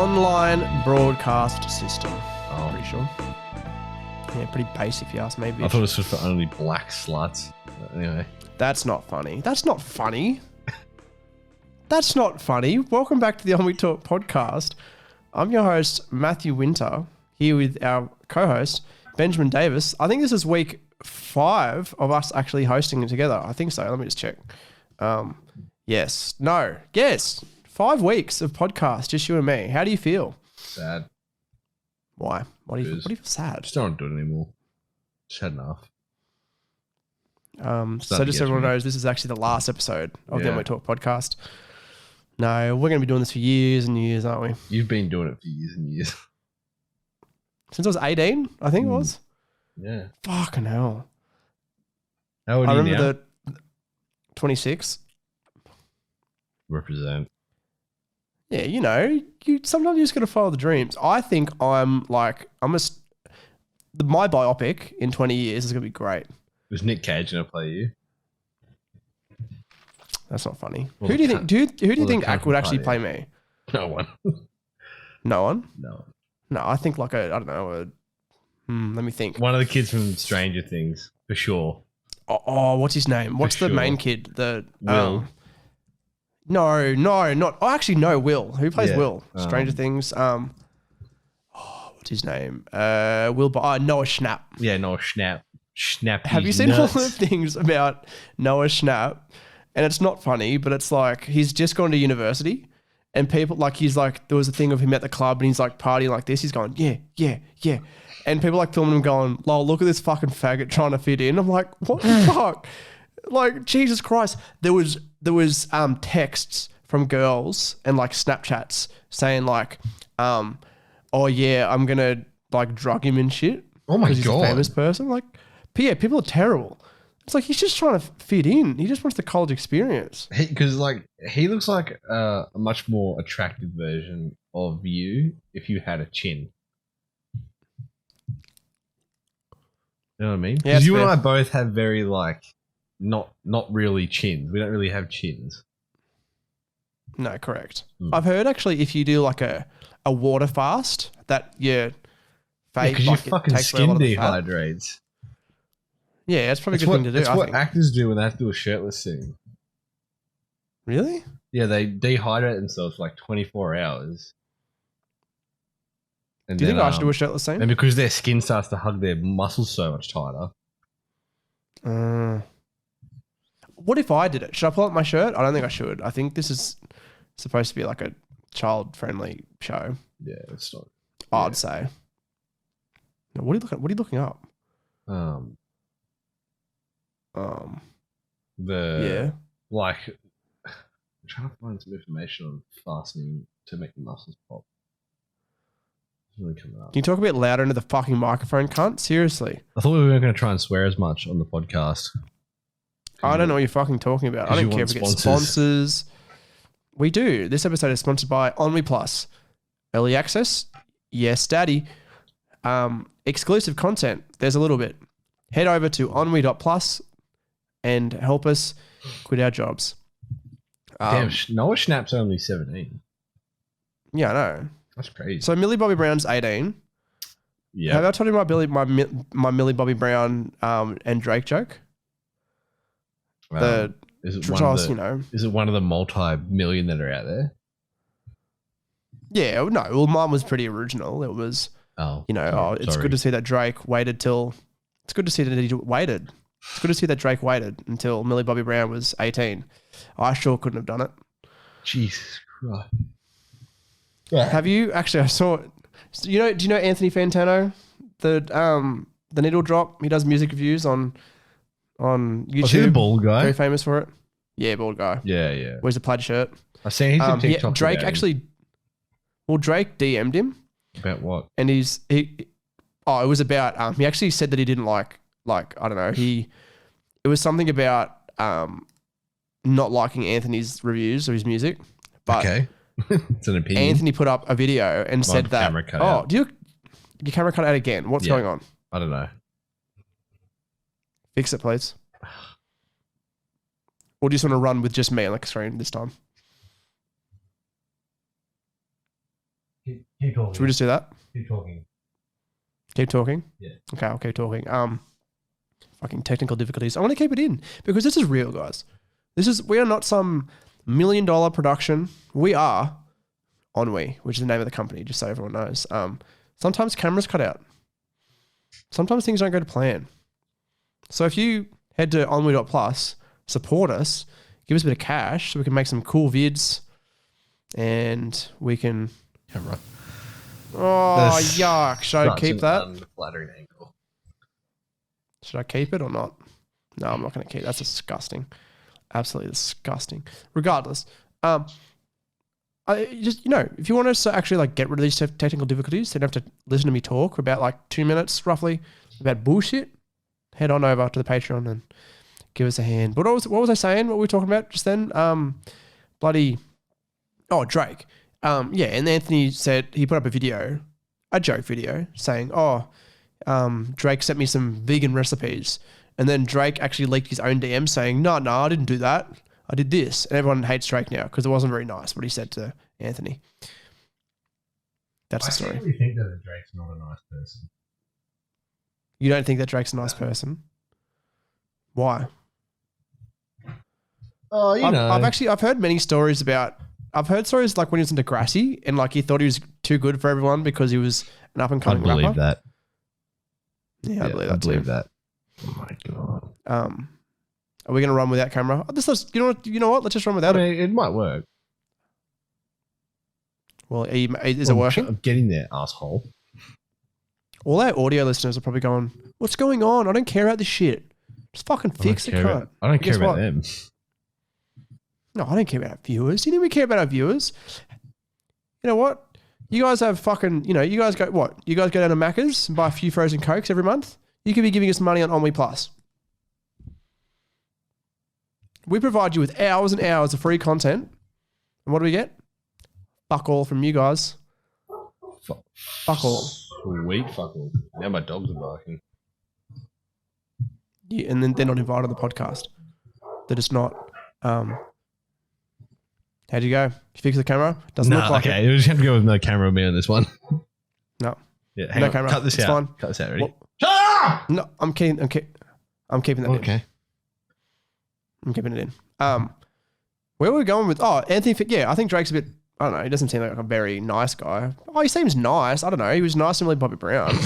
online broadcast system. Oh. Pretty sure. Yeah, pretty base if you ask me. Bitch. I thought this was for only black sluts. Anyway. That's not funny. That's not funny. That's not funny. Welcome back to the Ennui Talk podcast. I'm your host, Matthew Winter, here with our co-host, Benjamin Davis. I think this is week 5 of us actually hosting it together. I think so. Let me just check. Yes. 5 weeks of podcast, just you and me. How do you feel? Sad. Why? What do you feel sad? Just don't do it anymore. Just had enough. So just so everyone knows, this is actually the last episode of the Ennui Talk podcast. No, we're going to be doing this for years and years, aren't we? You've been doing it for years and years. Since I was 18, I think it was. Yeah. Fucking hell. How old are you now? I remember the 26. Represent. Yeah, you know, sometimes you just got to follow the dreams. I think my biopic in 20 years is going to be great. Was Nick Cage going to play you? That's not funny. Well, who do you think? Who do you think would actually play me? No one. No one. No. No, I think like let me think. One of the kids from Stranger Things, for sure. Oh, what's his name? What's the main kid? The Will. No, not. Oh, actually, no. Will. Who plays Will? Stranger Things. What's his name? Will. Noah Schnapp. Yeah, Noah Schnapp. Schnapp. Have you seen all the things about Noah Schnapp? And it's not funny, but it's like he's just gone to university, and people there was a thing of him at the club, and he's like partying like this. He's going, yeah, and people like filming him going, "Lol, look at this fucking faggot trying to fit in." I'm like, what the fuck? Like, Jesus Christ. There was texts from girls and like Snapchats saying like, oh yeah, I'm gonna like drug him and shit. Oh my God. He's a famous person. Like, but yeah, people are terrible. It's like he's just trying to fit in. He just wants the college experience. Because he looks like a much more attractive version of you if you had a chin. You know what I mean? Yeah, because you fair. and I both have very not really chins. We don't really have chins. No, correct. I've heard actually if you do like a water fast, that your face Because your fucking skin dehydrates. Yeah, it's probably a good thing to do. That's what actors do when they have to do a shirtless scene. Really? Yeah, they dehydrate themselves for like 24 hours. And do you think I should do a shirtless scene? And because their skin starts to hug their muscles so much tighter. What if I did it? Should I pull up my shirt? I don't think I should. I think this is supposed to be like a child-friendly show. Yeah, it's not. I'd say. No, what are you looking up? I'm trying to find some information on fastening to make the muscles pop. It's really coming up. Can you talk a bit louder into the fucking microphone, cunt? Seriously. I thought we weren't going to try and swear as much on the podcast. I don't know what you're fucking talking about. I don't care if we get sponsors. We do. This episode is sponsored by Ennui Plus. Early access? Yes, daddy. Exclusive content? There's a little bit. Head over to ennui.plus and help us quit our jobs. Damn, Noah Schnapp's only 17. Yeah, I know. That's crazy. So Millie Bobby Brown's 18. Yeah. Have I told you my Millie Bobby Brown and Drake joke? Is it one of the multi-million that are out there? Yeah, no. Well, mine was pretty original. It was, it's good to see that Drake waited till. It's good to see that he waited. It's good to see that Drake waited until Millie Bobby Brown was 18. I sure couldn't have done it. Jesus Christ. Have you actually? I saw it. Do you know Anthony Fantano, the Needle Drop? He does music reviews on YouTube. Was he the bald guy? Very famous for it. Yeah, bald guy. Yeah. Wears a plaid shirt. I seen he's on TikTok. Drake actually. Well, Drake DM'd him. About what? And it was about he actually said that he didn't like I don't know, it was something about not liking Anthony's reviews of his music. But okay. It's an opinion. Anthony put up a video and said that your camera cut out again. What's going on? I don't know. Fix it, please. Or do you just want to run with just me on the screen this time? Keep talking. Should we just do that? Keep talking. Keep talking? Yeah. Okay, I'll keep talking. Fucking technical difficulties. I want to keep it in because this is real, guys. We are not some $1 million production. We are Ennui, which is the name of the company, just so everyone knows. Sometimes cameras cut out. Sometimes things don't go to plan. So if you head to ennui.plus, support us, give us a bit of cash so we can make some cool vids and we can... Camera. Oh, yuck. Should I keep that? Unflattering angle. Should I keep it or not? No, I'm not going to keep it. That's disgusting. Absolutely disgusting. Regardless, I just, if you want us to actually like get rid of these technical difficulties, then you have to listen to me talk for about like 2 minutes roughly about bullshit. Head on over to the Patreon and give us a hand. But what was I saying? What were we talking about just then? Drake. Yeah, and Anthony said he put up a joke video saying, Drake sent me some vegan recipes. And then Drake actually leaked his own DM saying, no, I didn't do that. I did this. And everyone hates Drake now because it wasn't very nice what he said to Anthony. That's the story. I secretly think that Drake's not a nice person. You don't think that Drake's a nice person? Why? Oh, I've heard many stories about... I've heard stories like when he was in Degrassi and like he thought he was too good for everyone because he was an up-and-coming rapper. I believe that. Yeah, I believe that too. Oh my God. Are we going to run without camera? You know what? Let's just run without it. It might work. Well, is it working? I'm getting there, asshole. All our audio listeners are probably going, what's going on? I don't care about this shit. Just fucking fix it, cunt. I don't care about them. No, I don't care about our viewers. You think we care about our viewers? You know what? You guys have fucking, you guys go, what? You guys go down to Macca's and buy a few frozen Cokes every month? You could be giving us money on Ennui Plus. We provide you with hours and hours of free content. And what do we get? Fuck all from you guys. Fuck all. Sweet fuck all. Now my dogs are barking. Yeah, and then they're not invited on the podcast. They're just not. How'd you go? You fix the camera? Doesn't look like it. We just have to go with no camera on me on this one. No. Yeah, no camera. Cut this it's out. Fine. Cut this out. Ready? No, I'm keeping that in. Okay. I'm keeping it in. Where were we going with... Oh, Anthony... Yeah, I think Drake's a bit... I don't know. He doesn't seem like a very nice guy. Oh, he seems nice. I don't know. He was nice to Millie Bobby Brown.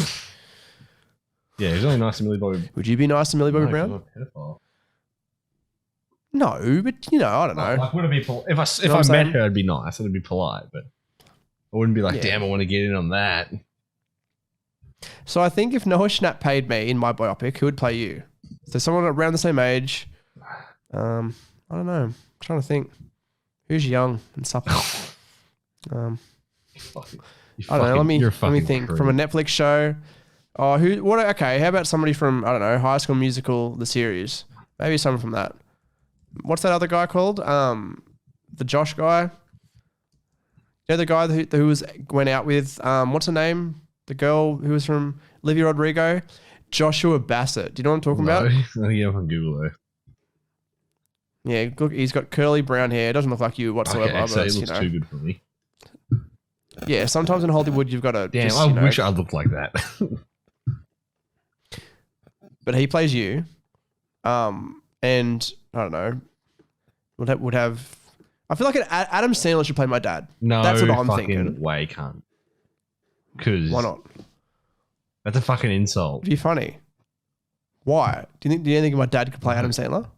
Yeah, he's only nice to Millie Bobby. Would you be nice to Millie Bobby Brown? No, but I don't know. Like, would it be if I met her, I'd be nice. I'd be polite, but I wouldn't be like, damn, I want to get in on that. So I think if Noah Schnapp paid me in my biopic, who would play you? So someone around the same age. I don't know. I'm trying to think. Who's young and supple? I don't know. Let me think. True. From a Netflix show. Oh, okay, how about somebody from, I don't know, High School Musical, the series? Maybe someone from that. What's that other guy called? The Josh guy. The guy who went out with, what's her name? The girl who was from Olivia Rodrigo. Joshua Bassett. Do you know what I'm talking about? Yeah, I can Google her. Yeah, look, he's got curly brown hair. Doesn't look like you whatsoever. Okay, so he looks too good for me. Yeah, sometimes in Hollywood you've got to. Damn, I wish I looked like that. But he plays you, and I don't know. Would have. I feel like Adam Sandler should play my dad. No, that's what I'm thinking. Way can't. Because why not? That's a fucking insult. It'd be funny. Why? Do you think my dad could play Adam Sandler?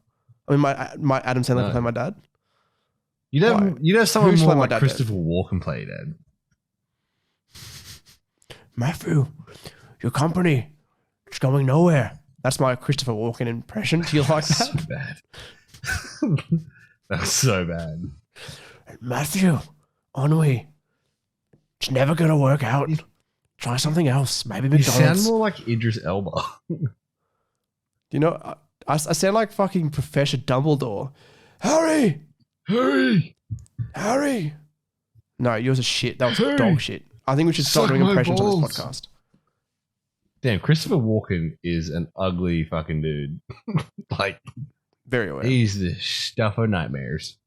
I mean, my Adam Sandler could play my dad. You'd have someone more like Christopher dad? Walken play dad. Matthew, your company is going nowhere. That's my Christopher Walken impression. Do you like that? So bad. That's so bad. Matthew, Ennui, it's never going to work out. Try something else. Maybe McDonald's. You sound more like Idris Elba. You know, I sound like fucking Professor Dumbledore. Harry! No, yours is shit. That was dog shit. I think we should start doing impressions on this podcast. Damn, Christopher Walken is an ugly fucking dude. Like, very aware. He's the stuff of nightmares.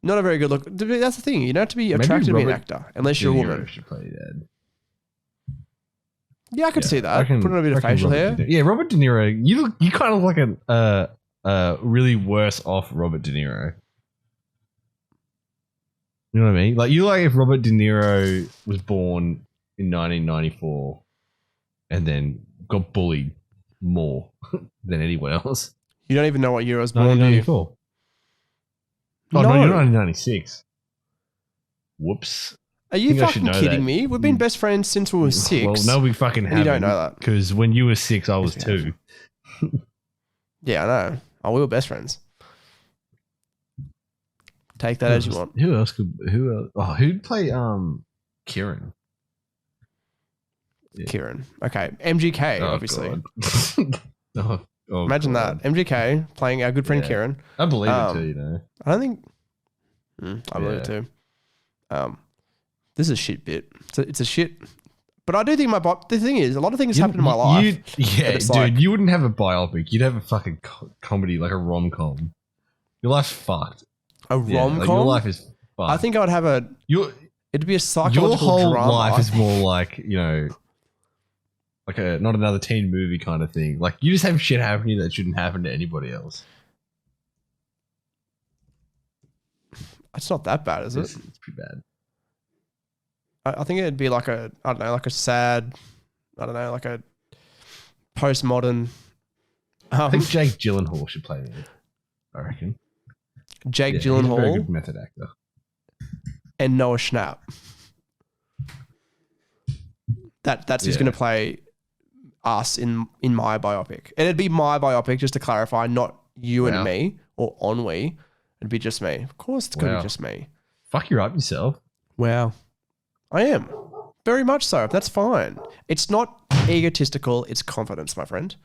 Not a very good look. That's the thing. You don't have to be Maybe attracted to be an Robert actor unless you're a De Niro woman. should play Dad. Yeah, I could see that. reckon- Put on a bit of reckon facial Robert hair. De Niro- Yeah, Robert De Niro. You kind of like a really worse off Robert De Niro. You know what I mean? Like you like if Robert De Niro was born in 1994 and then got bullied more than anyone else. You don't even know what year I was born. Do you? 1994. Oh, No. no, you're 1996. Whoops. Are you think I should fucking know kidding that. me? We've been best friends since we were 6. Well, no, we fucking And haven't. you don't know that. Because when you were 6, I was Yes, we 2. Yeah, I know. Oh, we were best friends. Take that as you want. Who else could? Who else? Oh, who'd play Kieran? Yeah. Kieran. Okay. MGK, obviously. God. oh, Imagine God. that. MGK playing our good friend Yeah. Kieran. I believe it too. You know. I don't think. I believe it Yeah. too. This is a shit bit. It's a shit. But I do think the thing is, a lot of things happen in my life. Yeah, it's dude, like- you wouldn't have a biopic. You'd have a fucking comedy, like a rom-com. Your life's fucked. A Yeah, rom like com. your life is fucked. I think I would have it'd be a your psychological whole drama. life is more like, you know, like not another teen movie kind of thing. Like you just have shit happening that shouldn't happen to anybody else. It's not that bad, is it? It's pretty bad. I think it'd be like like a sad, like a postmodern. I think Jake Gyllenhaal should play me. I reckon. Jake Yeah, he's a very Gyllenhaal good method actor. and Noah Schnapp. That's who's Yeah. going to play us in my biopic. And it'd be my biopic, just to clarify, not you Wow. and me or Ennui. It'd be just me. Of course, it's going to Wow. be just me. Fuck, you're up yourself. Wow. I am. Very much so. That's fine. It's not egotistical. It's confidence, my friend.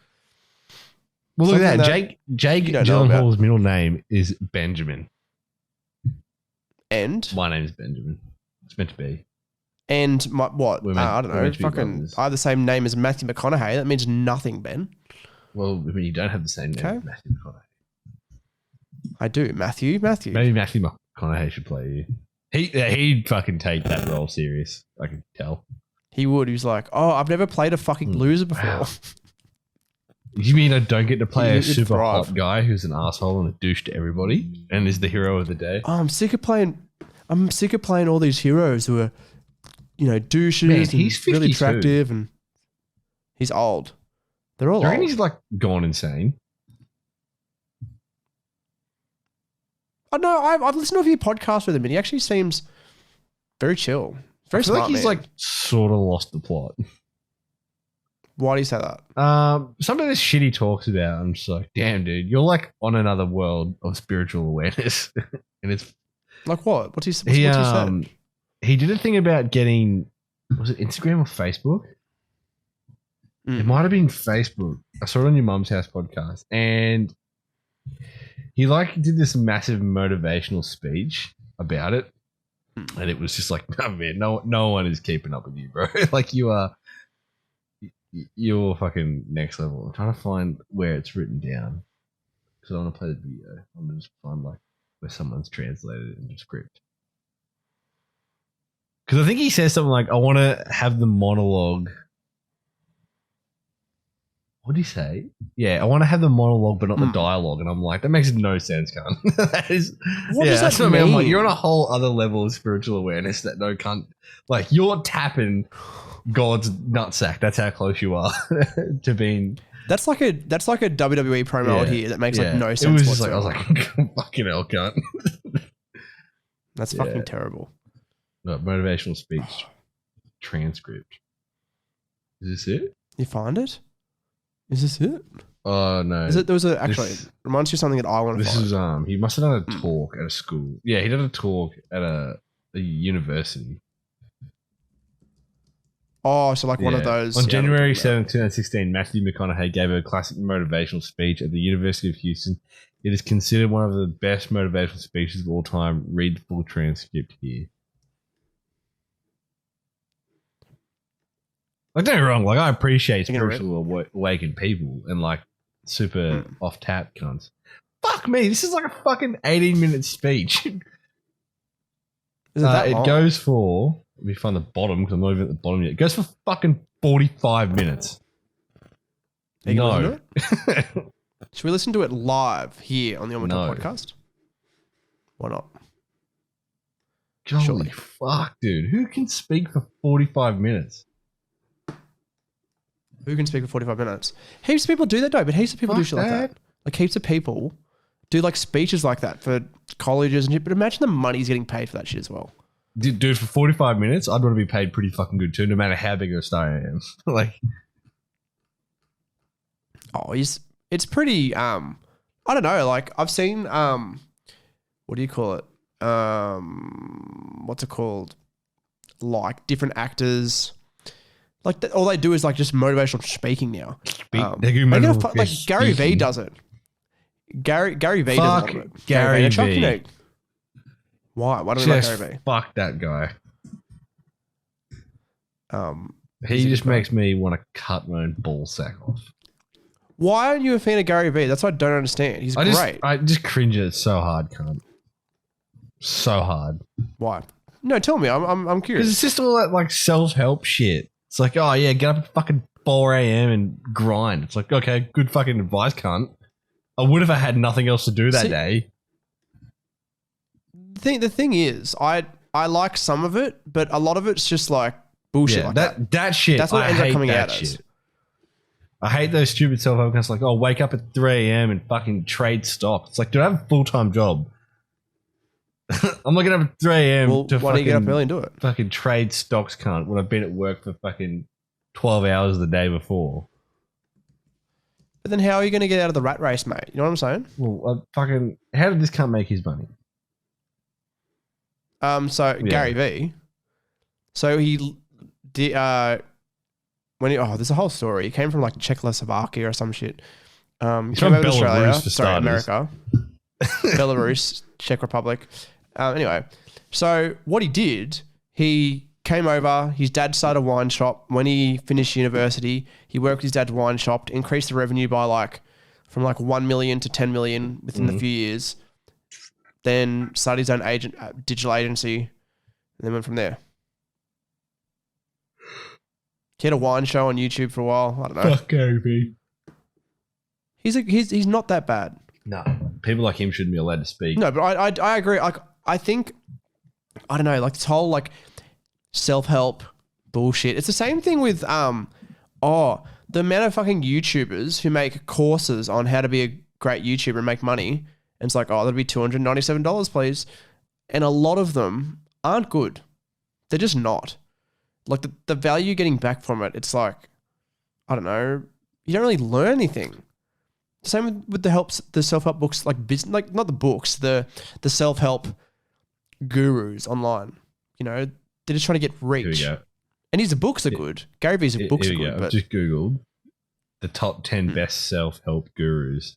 Well, look at that. Something Jake you don't know about. Gyllenhaal's middle name is Benjamin. And My name's Benjamin. It's meant to be. what? We're I don't we're know. meant to be Fucking, brothers. I have the same name as Matthew McConaughey. That means nothing, Ben. Well, I mean, you don't have the same name Okay. as Matthew McConaughey. I do. Matthew. Maybe Matthew McConaughey should play you. He'd fucking take that role serious. I can tell. He would. He was like, oh, I've never played a fucking loser before. Wow. You mean I don't get to play a You'd super thrive. hot guy who's an asshole and a douche to everybody and is the hero of the day? Oh, I'm sick of playing all these heroes who are, douches Man, and he's really 52. attractive, and he's old. They're all Do you reckon old. he's like gone insane? I know. I've listened to a few podcasts with him, and he actually seems very chill. Very I feel smart. like he's man. like sort of lost the plot. Why do you say that? Some of the shit he talks about, I'm just like, damn, dude, you're like on another world of spiritual awareness, and it's Like what? What's he said? he did a thing about getting, was it Instagram or Facebook? It might have been Facebook. I saw it on your Mum's House podcast, and he like did this massive motivational speech about it, and it was just like, oh man, no one is keeping up with you, bro. Like you're fucking next level. I'm trying to find where it's written down because I want to play the video. I'm gonna just find like where someone's translated it into script. Because I think he says something like, I want to have the monologue. What did he say? Yeah, I want to have the monologue, but not the dialogue. And I'm like, that makes no sense, cunt. That is, What does that that's what I mean. I'm like, mean? you're on a whole other level of spiritual awareness that no cunt. Like, you're tapping God's nutsack. That's how close you are to being. That's like a WWE promo Yeah, here that makes yeah. like no sense. It was just like, I whatsoever. was like, fucking hell, cunt. That's Yeah. fucking terrible. No, motivational speech transcript. Is this it? You find it? Is this it? Oh, no. Is it? There was actually This- reminds you of something that I want to This find. is he must have done a talk at a school. Yeah, he did a talk at a university. Oh, so like one of Yeah. those. On yeah, January I'm talking 7th, 2016, Matthew McConaughey gave a classic motivational speech at the University of Houston. It is considered one of the best motivational speeches of all time. Read the full transcript here. Like, don't get me wrong, like I appreciate You gonna read? spiritual awakened people and like super off tap cunts. Fuck me, this is like a fucking 18-minute speech. Is it that It long? goes for, let me find the bottom because I'm not even at the bottom yet. It goes for fucking 45 minutes. Are you gonna No. listen to it? Should we listen to it live here on the On My Top No. podcast? Why not? Holy Surely. fuck, dude. Who can speak for 45 minutes? Who can speak for 45 minutes? Heaps of people do that though, but heaps of people do Fuck shit like that. that. Like heaps of people do like speeches like that for colleges and shit, but imagine the money's getting paid for that shit as well. Dude, for 45 minutes, I'd want to be paid pretty fucking good too, no matter how big of a star I am. Like, Oh, it's pretty I don't know, like I've seen what do you call it? What's it called? Like different actors. Like all they do is like just motivational speaking now. they do Like motivational Gary V speaking. does it. Gary V does a Fuck lot of it. Gary Vaynerchuk, V. you know. Why? Why don't we like Just Gary V? fuck that guy. He's He a just good guy. makes me want to cut my own ball sack off. Why aren't you a fan of Gary V? That's what I don't understand. He's great. I just cringe at it so hard, cunt. So hard. Why? No, tell me. I'm Because curious. it's just all that like self-help shit. It's like, oh yeah, get up at fucking 4 a.m. and grind. It's like, okay, good fucking advice, cunt. I would if I had nothing else to do that See- day. The thing is, I like some of it, but a lot of it's just like bullshit. Yeah, like that. that shit. That's what I ends up hate coming that out as. shit. I hate those stupid self-help accounts like, oh, wake up at 3 a.m. and fucking trade stocks. It's like, dude, I have a full-time job. I'm not getting up at 3 a.m. Well, to why don't you get up fucking- early and do it? fucking trade stocks, cunt, when I've been at work for fucking 12 hours the day before. But then how are you going to get out of the rat race, mate? You know what I'm saying? Well, fucking, how did this cunt make his money? So Gary V. So he did there's a whole story. He came from like Czechoslovakia or some shit. He's Came from over to Australia. Belarus for Sorry, starters. America. Belarus, Czech Republic. Anyway, so what he did, he came over. His dad started a wine shop. When he finished university, he worked with his dad's wine shop to increase the revenue by from 1 million to 10 million within a few years. Then started his own digital agency, and then went from there. He had a wine show on YouTube for a while. I don't know. Fuck Gary V. He's not that bad. No, people like him shouldn't be allowed to speak. No, but I agree. I think I don't know. Like this whole self-help bullshit. It's the same thing with the amount of fucking YouTubers who make courses on how to be a great YouTuber and make money. And it's like, oh, that'd be $297, please. And a lot of them aren't good. They're just not. Like the value you're getting back from it, it's like, I don't know, you don't really learn anything. Same with the self-help books, like business, like not the books, the self-help gurus online. You know, they're just trying to get reach. Here we go. And his books are good. Gary Vee's books are Here we good, go. I've but just Googled the top 10 best self-help gurus.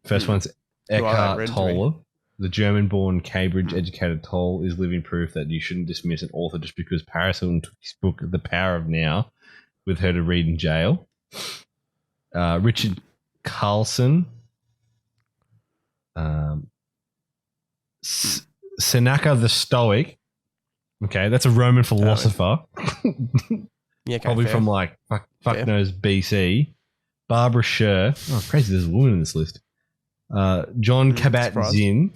First one's Who are they? Eckhart Read to Tolle. The German-born Cambridge-educated Tolle is living proof that you shouldn't dismiss an author just because Paris Hilton took his book The Power of Now with her to read in jail. Richard Carlson. Seneca the Stoic. Okay, that's a Roman philosopher. yeah, okay, Probably fair. from fuck Fair. knows BC. Barbara Sher. Oh, crazy. There's a woman in this list. John Kabat-Zinn.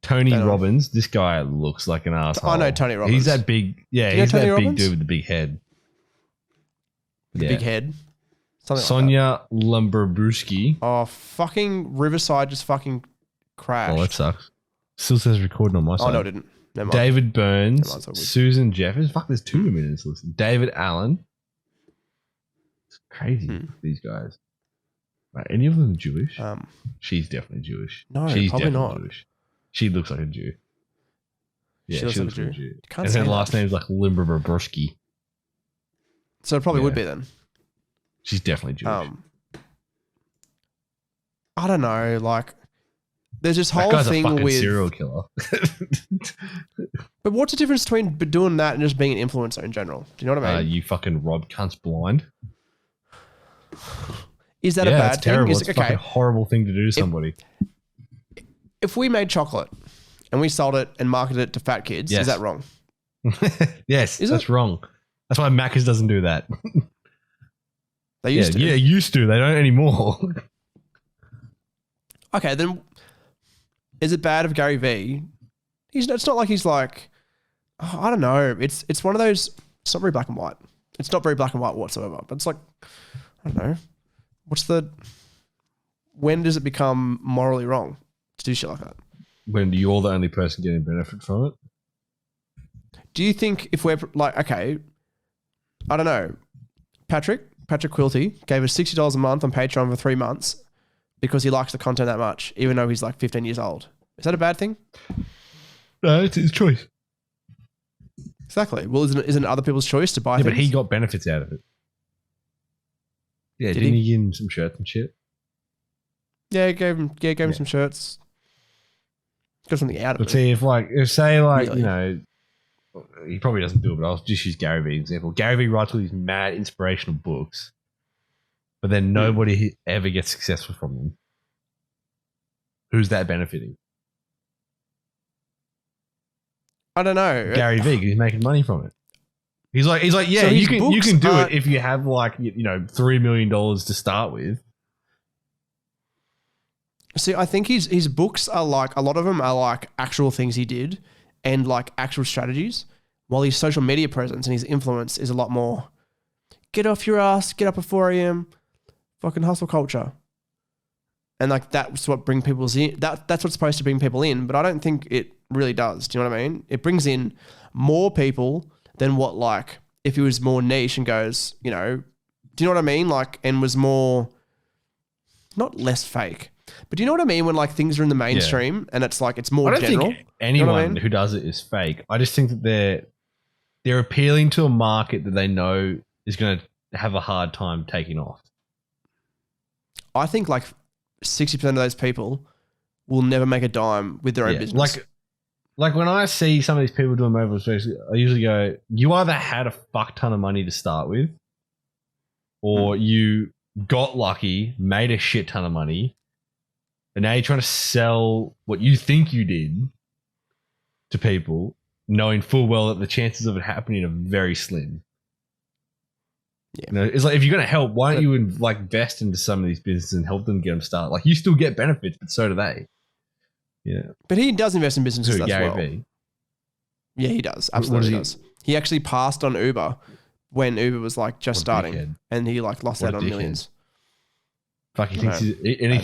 Tony Don't know. Robbins. This guy looks like an asshole. I know Tony Robbins. He's that big. Yeah, Do you know he's that Tony big Robbins? dude with the big head. The big head. Something like that. Sonia Lumberbrewski. Oh, fucking Riverside just fucking crashed. Oh, that sucks. Still says recording on my side. Oh, no, it didn't. Never mind. David Burns. Never mind, it's all good. Susan Jeffers. Fuck, there's two women in this list. David Allen. It's crazy, these guys. Right, any of them Jewish? She's definitely Jewish. No, She's probably definitely not. Jewish. She looks like a Jew. Yeah, She looks like a Jew. Can't And say her that. last name's like Limberbrowski. So it probably would Yeah. be then. She's definitely Jewish. I don't know. Like, there's this that whole guy's a thing fucking with. serial killer. But what's the difference between doing that and just being an influencer in general? Do you know what I mean? You fucking rob cunts blind. Is that a Yeah, bad it's terrible. thing? It's a fucking horrible thing to do to somebody. If we made chocolate and we sold it and marketed it to fat kids, Yes. is that wrong? Yes, Is that's wrong. That's why Macca's doesn't do that. They used to. Yeah, used to. They don't anymore. Okay, then is it bad of Gary Vee? It's not like he's like, oh, I don't know. It's one of those. It's not very black and white. It's not very black and white whatsoever. But it's like, I don't know. When does it become morally wrong to do shit like that? When you're the only person getting benefit from it. Do you think if we're like, okay, I don't know, Patrick Quilty gave us $60 a month on Patreon for 3 months because he likes the content that much, even though he's like 15 years old. Is that a bad thing? No, it's his choice. Exactly. Well, isn't it other people's choice to buy things? But he got benefits out of it. Yeah, didn't he give him some shirts and shit? Yeah, gave him some shirts. Got something out of But it. see, Really? you know, he probably doesn't do it, but I'll just use Gary Vee example. Gary Vee writes all these mad inspirational books, but then nobody ever gets successful from them. Who's that benefiting? I don't know. Gary Vee, 'cause he's making money from it. He's like, yeah, So you his can books do aren't- it if you have like, you know, $3 million to start with. See, I think his books are like, a lot of them are like actual things he did and like actual strategies, while his social media presence and his influence is a lot more get off your ass, get up at 4 a.m, fucking hustle culture. And like that's what bring people's in. That's what's supposed to bring people in, but I don't think it really does. Do you know what I mean? It brings in more people than what, like, if he was more niche and goes, you know, do you know what I mean? Like, and was more, not less fake, but do you know what I mean when like things are in the mainstream and it's like, it's more I don't general? think anyone You know what I mean? who does it is fake. I just think that they're appealing to a market that they know is going to have a hard time taking off. I think like 60% of those people will never make a dime with their own business. Like when I see some of these people doing mobile especially, I usually go, you either had a fuck ton of money to start with, or you got lucky, made a shit ton of money, and now you're trying to sell what you think you did to people, knowing full well that the chances of it happening are very slim. Yeah. You know, it's like, if you're going to help, why don't you invest into some of these businesses and help them get them started? Like, you still get benefits, but so do they. Yeah. But he does invest in businesses as Gary well. Vee. Yeah, he does. What Absolutely does does. He actually passed on Uber when Uber was like just What a starting, dickhead. and he like lost What out a on dickhead. millions. Fuck, he I thinks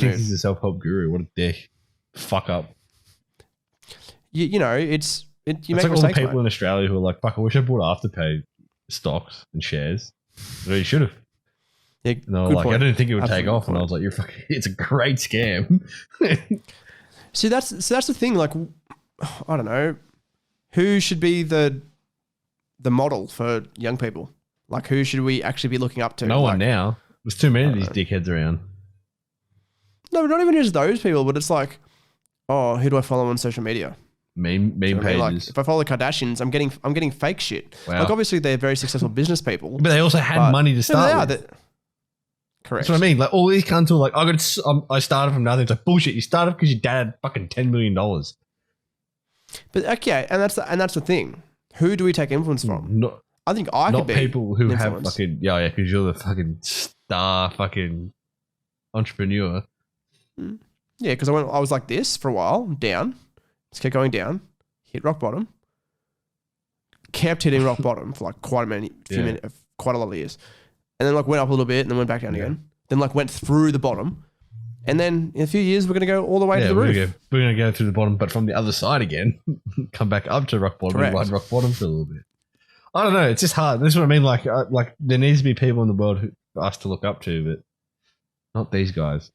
know. he's a self-help guru. What a dick. Fuck up. You know, you It's make like all the mistakes, people mate. in Australia who are like, fuck, I wish I bought Afterpay stocks and shares. Well, you should have. Yeah, And they were good like, point. I didn't think it would take Absolutely off. good And I point. was like, you're fucking, it's a great scam. See, that's the thing. Like, I don't know, who should be the model for young people? Like, who should we actually be looking up to? No like, one now. There's too many I of don't these dickheads around. No, not even just those people, but it's like, oh, who do I follow on social media? Meme Do you know what I mean? Like, pages. if I follow the Kardashians, I'm getting fake shit. Wow. Like, obviously, they're very successful business people. But they also had but- money to No, start they are. with. Correct. That's what I mean. Like, all these cunts are like, I started from nothing. It's like, bullshit. You started because your dad had fucking $10 million. But okay, and that's the thing. Who do we take influence from? Not, I think I could not be people who have influence. fucking, yeah, because you're the fucking star fucking entrepreneur. Yeah, because I was like this for a while, down, just kept going down, hit rock bottom, kept hitting rock bottom for like quite a lot of years, and then like went up a little bit and then went back down again. Then like went through the bottom, and then in a few years we're gonna go all the way to the we're roof. gonna go through the bottom, but from the other side again, come back up to rock bottom and Correct. ride rock bottom for a little bit. I don't know. It's just hard. This is what I mean. Like there needs to be people in the world for us to look up to, but not these guys.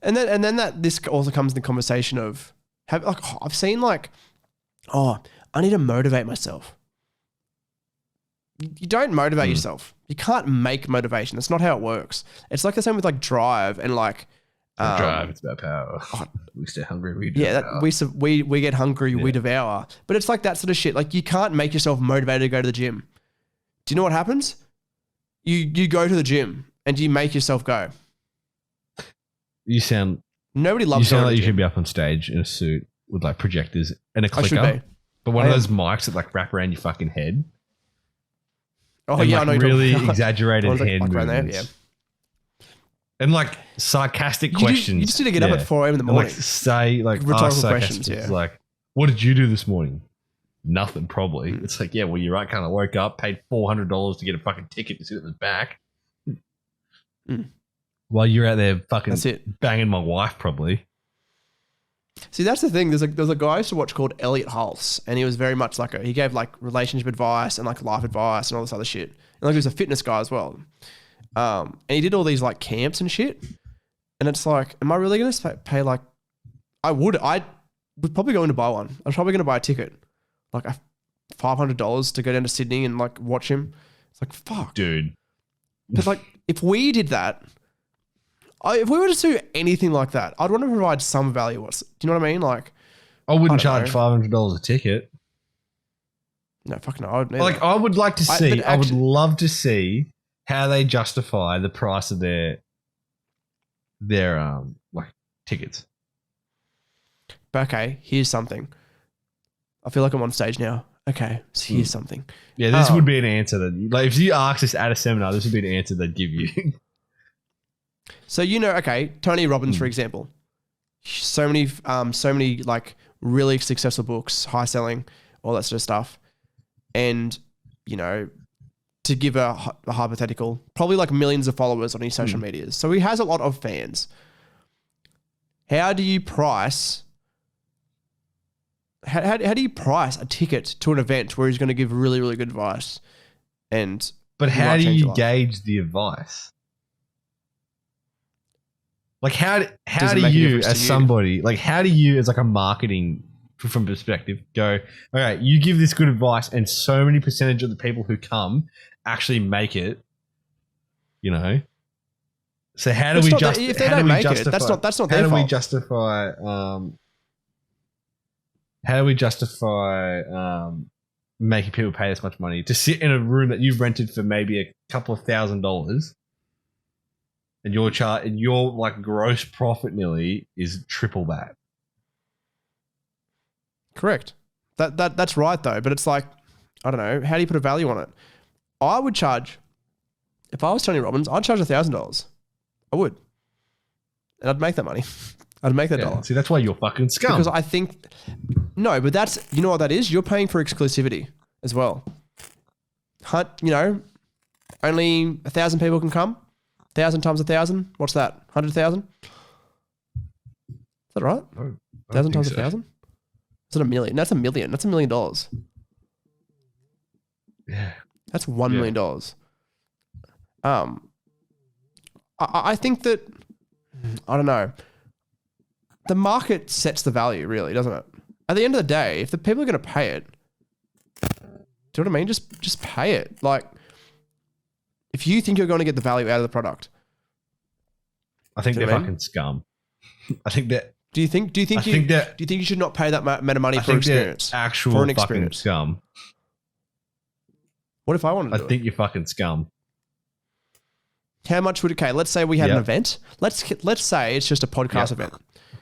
And then that this also comes in the conversation of I've seen like, oh, I need to motivate myself. You don't motivate yourself. You can't make motivation. That's not how it works. It's like the same with like drive and like Drive. It's about power. We stay hungry. We yeah, devour. we get hungry, we Yeah. devour. But it's like that sort of shit. Like you can't make yourself motivated to go to the gym. Do you know what happens? You go to the gym and you make yourself go. You sound Nobody loves You sound going like to you the should gym. be up on stage in a suit with like projectors and a I should clicker. be. But one I of am. those mics that like wrap around your fucking head. Oh and yeah, like I know. You're really talking about. exaggerated One's like hand fuck around there, movements. And like sarcastic You questions. just need to get up at 4 a.m. in the And morning. like say like Rhetorical ask questions, sarcastic, yeah. like, what did you do this morning? Nothing, probably. Mm. It's like, yeah, well, you're right. Kind of woke up, paid $400 to get a fucking ticket to sit at the back. Mm. While you're out there fucking That's it. banging my wife, probably. See, that's the thing. There's a guy I used to watch called Elliot Hulse, and he was very much like he gave like relationship advice and like life advice and all this other shit. And like he was a fitness guy as well. And he did all these like camps and shit. And it's like, am I really going to pay like? I would probably going to buy one. I was probably going to buy a ticket, like $500 to go down to Sydney and like watch him. It's like fuck, Dude. But like, if we did that, if we were to do anything like that, I'd want to provide some value. Do you know what I mean? Like, I wouldn't I charge don't $500 a ticket. no, fuck no. I would neither. Like, I would like to see, but I would actually- love to see how they justify the price of their like tickets. But okay, here's something. I feel like I'm on stage now. Okay, so here's something. Yeah, this would be an answer that, like, if you asked us at a seminar, this would be an answer they'd give you. So okay, Tony Robbins, for example. So many like really successful books, high selling, all that sort of stuff. And, to give a hypothetical, probably like millions of followers on his social medias. So he has a lot of fans. How do you price... How do you price a ticket to an event where he's going to give really, really good advice? But he how might do change you your life? gauge the advice? Like, how Does do it make a you, difference as to you? somebody, like, how do you, as like a marketing from perspective, go, okay, you give this good advice, and so many percentage of the people who come actually make it, So how do It's we not that- justify? if they don't make it, that's not How their do we fault. justify? How do we justify making people pay this much money to sit in a room that you've rented for maybe a couple of $1,000, and your like gross profit nearly is triple that? Correct. That's right though. But it's like, I don't know. How do you put a value on it? I would charge, if I was Tony Robbins, I'd charge $1,000. I would. And I'd make that money. I'd make that dollar. See, that's why you're fucking scum. Because I think, no, but that's, you know what that is? You're paying for exclusivity as well. Only 1,000 people can come. 1,000 times 1,000. What's that? 100,000? Is that right? No, I don't 1,000 times think so. 1,000? Is it $1 million? That's $1 million. That's $1 million. Yeah. That's $1 million. I think that, I don't know. The market sets the value, really, doesn't it? At the end of the day, if the people are going to pay it, do you know what I mean? Just pay it. Like, if you think you're going to get the value out of the product, I think Do you they're know what I mean? fucking scum. I think that do you think I think that you should not pay that amount of money I for think they're experience? actual For an fucking experience. scum. What if I wanted to I do think you're fucking scum. it? How much would it? Okay, let's say we had an Yep. event. Let's say it's just a podcast Yep. event.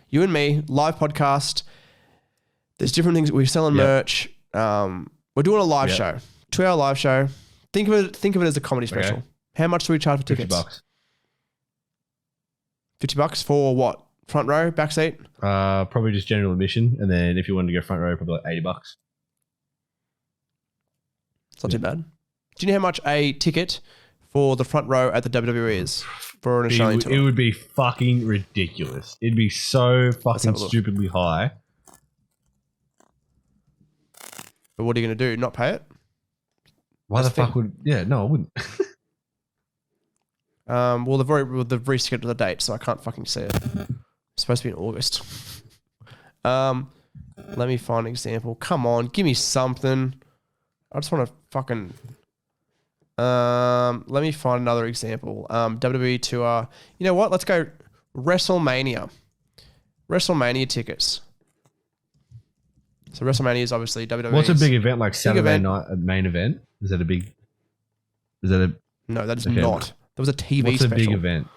You and me, live podcast. There's different things. We're selling Yep. merch. We're doing a live Yep. show, 2-hour live show. Think of it as a comedy Okay. special. How much do we charge for tickets? $50. $50 for what? Front row, back seat? Probably just general admission, and then if you wanted to go front row, probably like $80. It's not too bad. Do you know how much a ticket for the front row at the WWE is for an Australian It tour? would be fucking ridiculous. It'd be so fucking have a look. stupidly high. But what are you going to do? Not pay it? Why That's the fuck would? Yeah, no, I wouldn't. Well, they've rescheduled the date, so I can't fucking see it. It's supposed to be in August. Let me find an example. Come on, give me something. I just want to fucking. Let me find another example. WWE tour. You know what? Let's go WrestleMania. WrestleMania tickets. So WrestleMania is obviously WWE. What's a big event like Saturday event. night a main event? Is that a big? Is that a? No, that is Okay. not. That was a TV What's a special. big event?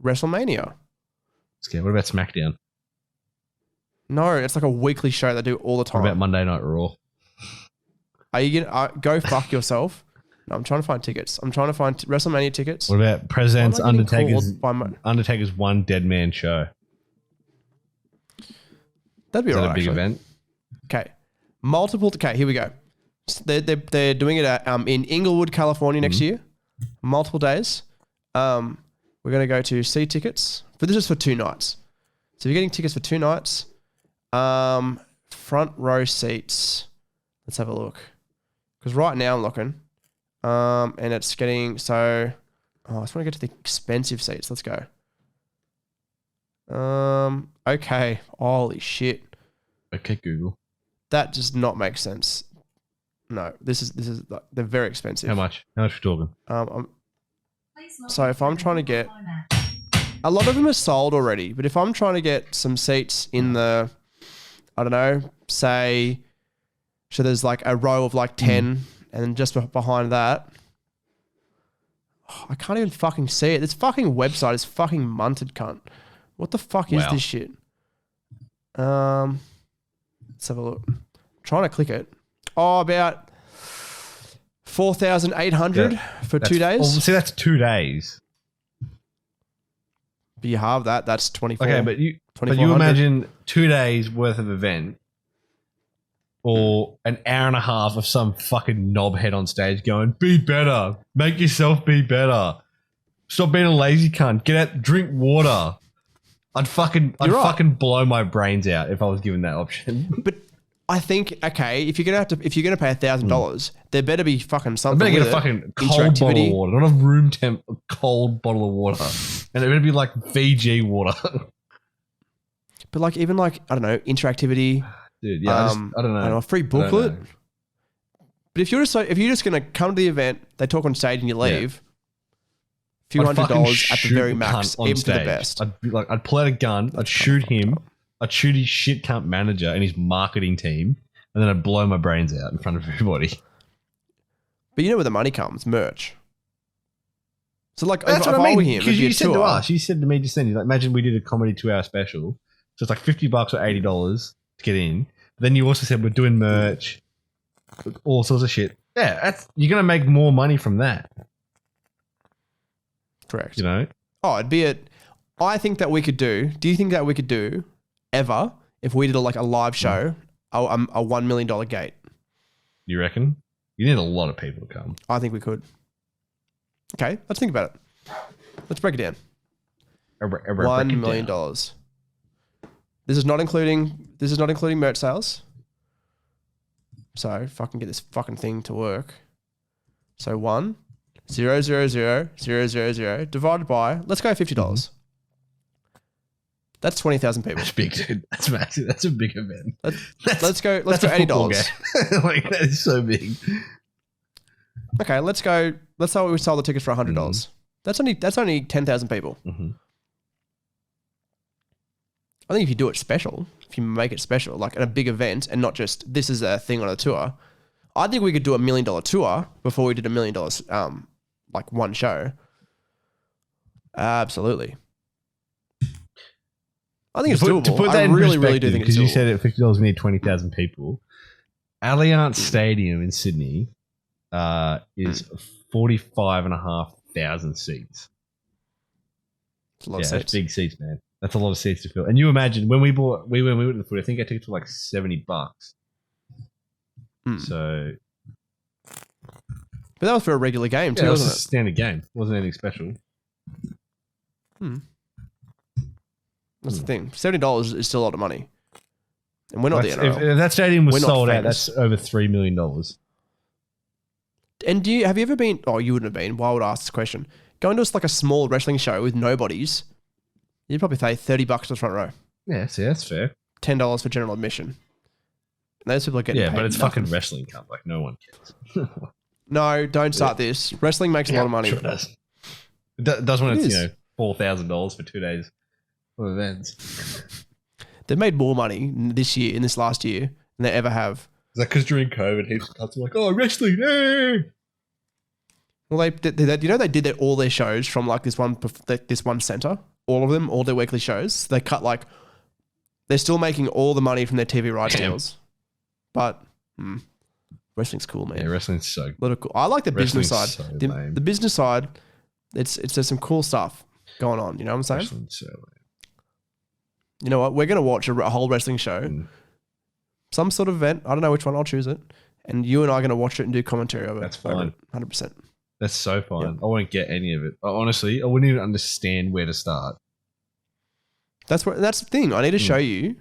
WrestleMania. Okay, what about SmackDown? No, it's like a weekly show they do all the time. What about Monday Night Raw? Are you gonna go fuck yourself? No, I'm trying to find tickets. I'm trying to find WrestleMania tickets. What about President's Why am I getting Undertaker's called by Undertaker's One Dead Man Show? That'd be Is that alright. a big actually. event? Okay, multiple. Okay, here we go. They're doing it at, in Inglewood, California next year. Multiple days. We're gonna go to see tickets, but this is for 2 nights. So you're getting tickets for 2 nights. Front row seats. Let's have a look. Because right now I'm looking, and it's getting so. Oh, I just want to get to the expensive seats. Let's go. Okay. Holy shit. Okay, Google. That does not make sense. No, this is they're very expensive. How much? How much are we talking? So if I'm trying to get, a lot of them are sold already, but if I'm trying to get some seats in the, I don't know, say, so there's like a row of like 10, and then just behind that, I can't even fucking see it. This fucking website is fucking munted, cunt. What the fuck is this shit? Let's have a look. I'm trying to click it. Oh, about 4,800 for 2 days. Oh, see, that's 2 days. But you halve that. That's 24. Okay, but you 2,400. imagine 2 days worth of event, or an hour and a half of some fucking knobhead on stage going, "Be better, make yourself be better, stop being a lazy cunt, get out, drink water." I'd fucking blow my brains out if I was given that option. But I think, okay, if you're gonna pay $1,000, there better be fucking I something. better get with a it. fucking cold bottle of water, not a room temp, a cold bottle of water, and it better be like Fiji water. But like even like I don't know, interactivity. Dude, yeah, I don't know. A free booklet. But if you're just gonna come to the event, they talk on stage and you leave. Few I'd fucking $100 at the shoot very a max, cunt on even for the stage. best. I'd pull out a gun, I'd shoot him, I'd shoot his shit cunt manager and his marketing team, and then I'd blow my brains out in front of everybody. But you know where the money comes, merch. So like, That's if what I I were mean. him, Because it'd be a you said to tour. us, you said to me just then, you're like, imagine we did a comedy 2-hour special, so it's like $50 or $80 to get in. Then you also said we're doing merch, all sorts of shit. Yeah, you're gonna make more money from that. Correct. You know? Oh, I think that we could do. Do you think that we could do ever if we did a live show, a $1 million gate? You reckon? You need a lot of people to come. I think we could. Okay, let's think about it. Let's break it down. $1 million. This is not including merch sales. So fucking get this fucking thing to work. So 1,000,000 divided by, let's go $50. That's 20,000 people. That's big, dude. That's massive. That's a big event. Let's go a football $80. game. Like, that is so big. Okay, let's say we sold the tickets for $100. That's only 10,000 people. I think if you do it special, if you make it special, like at a big event and not just this is a thing on a tour, I think we could do $1 million tour before we did $1 million, like one show. Absolutely. I think it's doable. To put that I in really do perspective, think it's because you doable. said at $50 we need 20,000 people. Allianz Stadium in Sydney is 45,500 seats. It's a lot of That's seats. big seats, man. That's a lot of seats to fill. And you imagine when we went to the foot, I think I tickets were like $70. So, but that was for a regular game too, yeah, it was wasn't a standard game. It wasn't anything special. it? That's the thing. $70 is still a lot of money, and we're not the NRL. If that stadium was We're not sold out, famous. that's over $3 million. And have you ever been? Oh, you wouldn't have been. Why would I ask this question? Going to like a small wrestling show with nobodies, you'd probably pay $30 to the front row, Yeah, see, that's fair. $10 for general admission. And those people are getting Yeah, paid but it's nothing. fucking wrestling cup. Like, no one cares. No, don't start this. Wrestling makes a lot of money. Sure it does. It does when It it's, is. $4,000 for 2 days of events. They've made more money in this last year, than they ever have. Is that because during COVID, heaps of cunts were like, oh, wrestling, eh? Well, they did all their shows from like this one center. all of them, all their weekly shows. They cut like, they're still making all the money from their TV rights deals. But wrestling's cool, man. Yeah, wrestling's so A lot of cool. I like the business side. Wrestling's so lame. The business side, it's there's some cool stuff going on. You know what I'm saying? Wrestling's so lame. You know what? We're going to watch a whole wrestling show. Some sort of event. I don't know which one. I'll choose it. And you and I are going to watch it and do commentary over it. That's fine. 100%. That's so fine. Yep. I won't get any of it. Honestly, I wouldn't even understand where to start. That's the thing. I need to show you.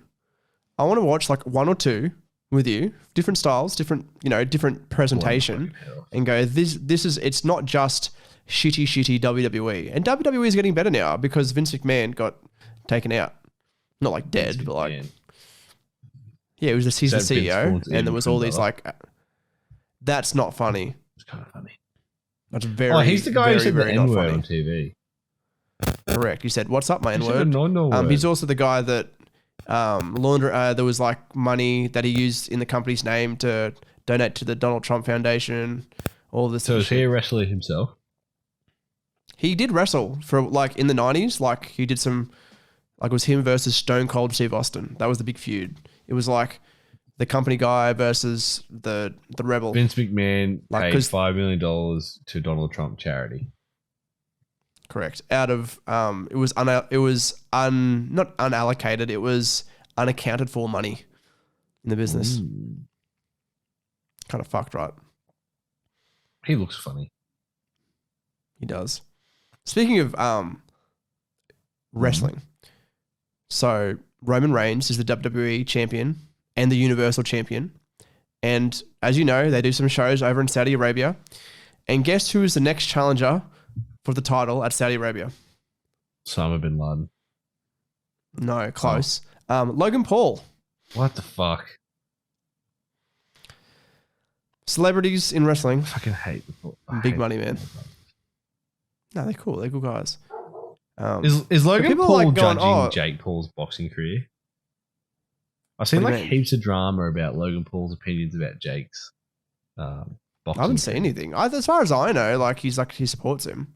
I want to watch like one or two with you, different styles, different presentation, and go, this is, it's not just shitty WWE. And WWE is getting better now because Vince McMahon got taken out. Not like dead, but like, yeah, it was he's the CEO, and there was all these like, that's not funny. It's kind of funny. That's very. He's the guy very, who said the very not N-word funny. on TV. Correct. You said, "What's up, my He said N-word?" the no-no He's word. also the guy that there was like money that he used in the company's name to donate to the Donald Trump Foundation. All this. So is he a wrestler himself? He did wrestle for like in the 90s. Like he did some, like it was him versus Stone Cold Steve Austin. That was the big feud. It was like the company guy versus the rebel. Vince McMahon Like, paid $5 million to Donald Trump charity. Correct. Out of it was not unallocated. It was unaccounted for money in the business. Kind of fucked, right? He looks funny. He does. Speaking of wrestling, so Roman Reigns is the WWE champion and the Universal champion. And as you know, they do some shows over in Saudi Arabia. And guess who is the next challenger for the title at Saudi Arabia? Osama bin Laden. No, close. Logan Paul. What the fuck? Celebrities in wrestling. I fucking hate the Big money, man. No, they're cool. They're cool guys. Is Logan people Paul like going, judging Jake Paul's boxing career? I've seen What do like you mean? heaps of drama about Logan Paul's opinions about Jake's boxing. I haven't seen anything. As far as I know, like he supports him.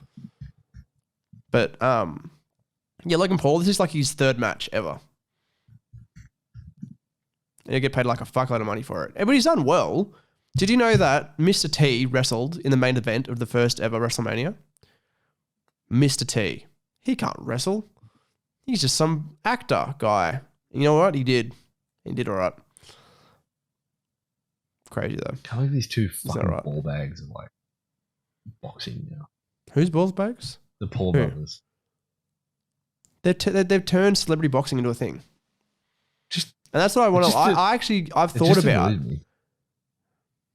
But yeah, Logan Paul, this is like his third match ever. And he'll get paid like a fuckload of money for it. But he's done well. Did you know that Mr. T wrestled in the main event of the first ever WrestleMania? Mr. T. He can't wrestle. He's just some actor guy. You know what? He did. He did all right. Crazy though. Can't believe these two that fucking right? ball bags are like boxing now. Who's balls bags? The Paul Who? brothers. They've turned celebrity boxing into a thing. Just And that's what I want to. I've it thought just about. annoys me.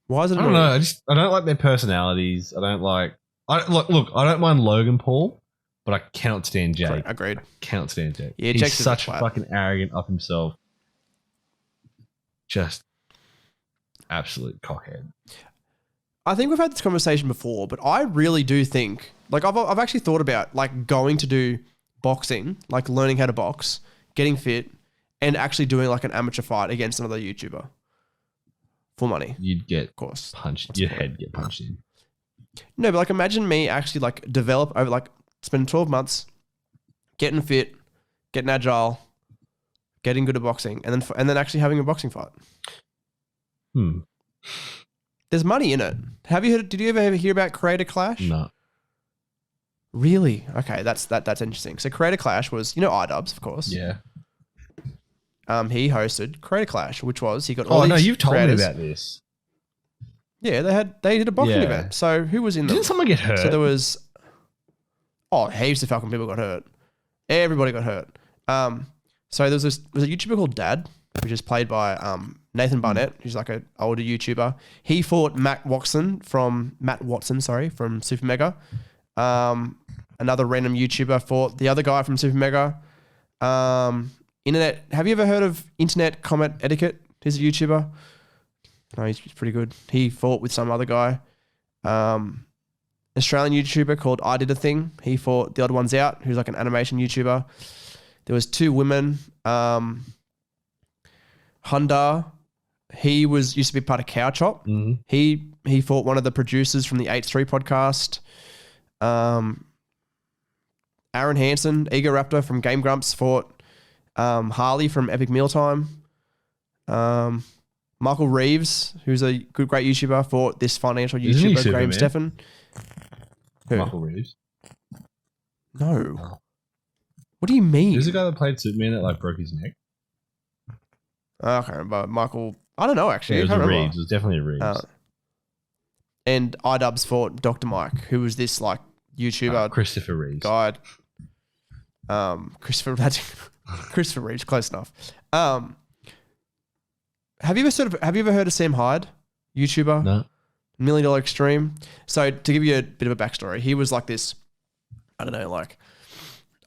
Why is it? I don't annoying? know. I don't like their personalities. I don't like. Look. I don't mind Logan Paul, but I cannot stand Jake. Agreed. Cannot stand Jake. Yeah, He's Jake's a such twat. fucking arrogant of himself. Just absolute cockhead. I think we've had this conversation before, but I really do think, like, I've actually thought about like going to do boxing, like learning how to box, getting fit, and actually doing like an amateur fight against another YouTuber for money. You'd get Of course. punched. What's Your the point? head get punched in. No, but like imagine me actually like develop over like spend 12 months getting fit, getting agile, getting good at boxing, and then actually having a boxing fight. There's money in it. Did you ever hear about Creator Clash? No. Really? Okay, that's interesting. So Creator Clash was, iDubbbz, of course. Yeah. He hosted Creator Clash, which was he got all Oh these no, you've told creators. me about this. Yeah, they did a boxing Yeah. event. So who was in them? Didn't someone get hurt? So there was heaps of fucking people got hurt. Everybody got hurt. So there was a YouTuber called Dad, which is played by Nathan Barnett, who's like an older YouTuber. He fought Matt Watson from Super Mega. Another random YouTuber fought the other guy from Super Mega. Internet. Have you ever heard of Internet Comment Etiquette? He's a YouTuber. No, he's pretty good. He fought with some other guy. Australian YouTuber called I Did a Thing. He fought the Odd Ones Out, who's like an animation YouTuber. There was two women. Honda, he used to be part of Cow Chop. Mm-hmm. He fought one of the producers from the H3 podcast. Aaron Hansen, Ego Raptor from Game Grumps fought Harley from Epic Mealtime. Michael Reeves, who's a great YouTuber, fought this financial YouTuber, Graham Stephan. Who? Michael Reeves. No. Oh. What do you mean? Who's the guy that played Superman that like broke his neck? Okay, but Michael, I don't know actually. Yeah, it was I can't a remember. Reeves. It was definitely a Reeves. And iDubbbz fought Dr. Mike, who was this like YouTuber Christopher Reeves. guide. Christopher Reeves, close enough. Have you ever heard of Sam Hyde, YouTuber? No. $1 Million Extreme. So to give you a bit of a backstory, he was like this, I don't know, like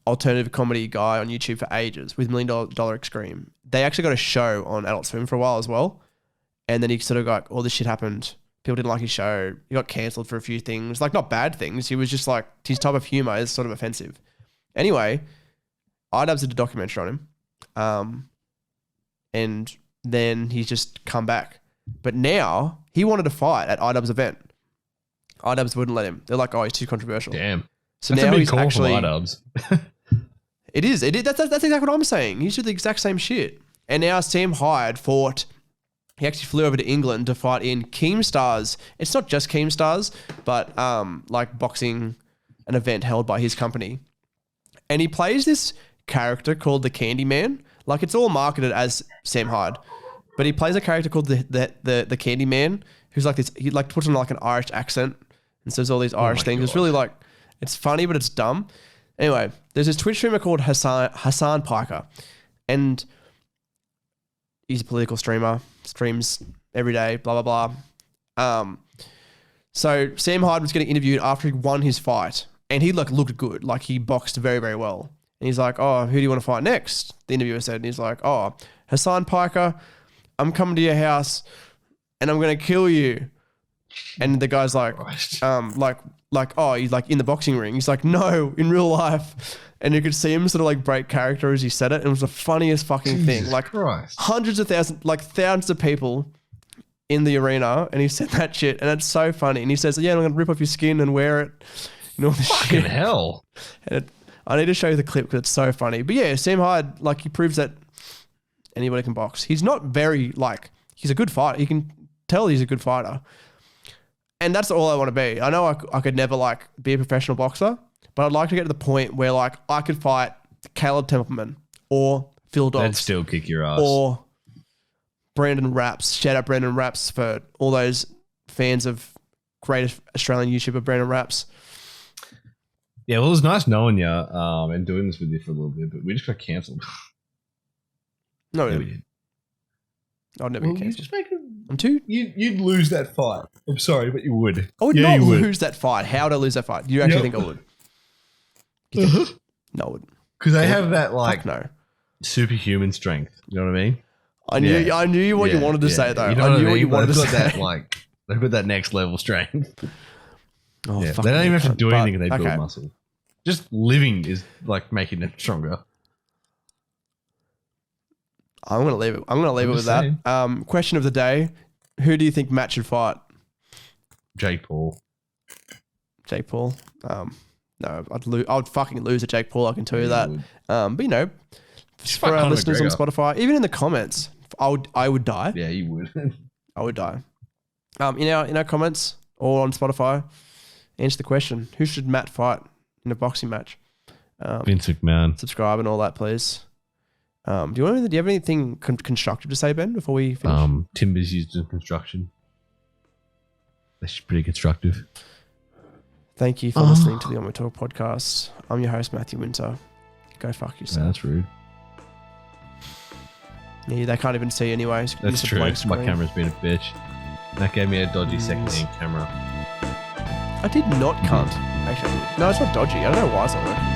alternative comedy guy on YouTube for ages with $1 Million Extreme. They actually got a show on Adult Swim for a while as well. And then he sort of got, all this shit happened. People didn't like his show. He got cancelled for a few things. Like not bad things. He was just like, his type of humor is sort of offensive. Anyway, iDubbbz did a documentary on him. And then he's just come back. But now he wanted to fight at iDubbbz event. iDubbbz wouldn't let him. They're like, oh, he's too controversial. Damn. So That's now a big he's call actually from iDubbbz. It is. That's exactly what I'm saying. He did the exact same shit. And now Sam Hyde fought. He actually flew over to England to fight in Keemstars. It's not just Keemstars, but like boxing, an event held by his company. And he plays this character called the Candyman. Like it's all marketed as Sam Hyde, but he plays a character called the Candyman, who's like this. He like puts on like an Irish accent and says all these Irish things. God. It's really like, it's funny, but it's dumb. Anyway, there's this Twitch streamer called Hassan Piker, and he's a political streamer, streams every day, blah, blah, blah. So Sam Hyde was getting interviewed after he won his fight, and he like looked good. Like he boxed very, very well. And he's like, oh, who do you want to fight next? The interviewer said, and he's like, oh, Hassan Piker, I'm coming to your house and I'm going to kill you. And the guy's like, oh, he's like in the boxing ring. He's like, no, in real life. And you could see him sort of like break character as he said it. And it was the funniest fucking thing. Like hundreds of thousands, like thousands of people in the arena. And he said that shit. And it's so funny. And he says, yeah, I'm going to rip off your skin and wear it. And all this Fucking shit. hell. And I need to show you the clip because it's so funny. But yeah, Sam Hyde, like he proves that anybody can box. He's not very like, he's a good fighter. You can tell he's a good fighter. And that's all I want to be. I know I could never like be a professional boxer, but I'd like to get to the point where like I could fight Caleb Templeman or Phil Dobbs. They'd still kick your ass. Or Brandon Raps. Shout out Brandon Raps for all those fans of great Australian YouTuber Brandon Raps. Yeah, well, it was nice knowing you and doing this with you for a little bit, but we just got cancelled. No, Yeah, we did. I'd never get cancelled. Just make it. I'm too. You'd lose that fight. I'm sorry, but you would. I would not lose that fight. How would I lose that fight? You actually think I would? You think? No, I wouldn't. Because they have that like Fuck no. superhuman strength. You know what I mean? I knew what you wanted to say though. You know I knew what what you wanted to say. That, like they've got that next level strength. Oh, yeah. fuck They don't even have to cunt. do But, anything. They build okay. muscle. Just living is like making them stronger. I'm gonna leave it. I'm gonna leave it with just that. Question of the day: who do you think Matt should fight? Jake Paul. Jake Paul. No, I'd fucking lose to Jake Paul. I can tell you that. would. But you know, Just for fight our Conor listeners on McGregor. Spotify, even in the comments, I would die. Yeah, you would. I would die. In our comments or on Spotify, answer the question: who should Matt fight in a boxing match? Vince McMahon. Subscribe and all that, please. Do you have anything constructive to say, Ben, before we finish? Timbers used in construction. That's pretty constructive. Thank you for listening to the On We Talk podcast. I'm your host, Matthew Winter. Go fuck yourself. Yeah, that's rude. Yeah, they can't even see anyways. That's true. My camera's been a bitch. That gave me a dodgy second-hand camera. I did not cunt. Actually, no, it's not dodgy. I don't know why it's not working.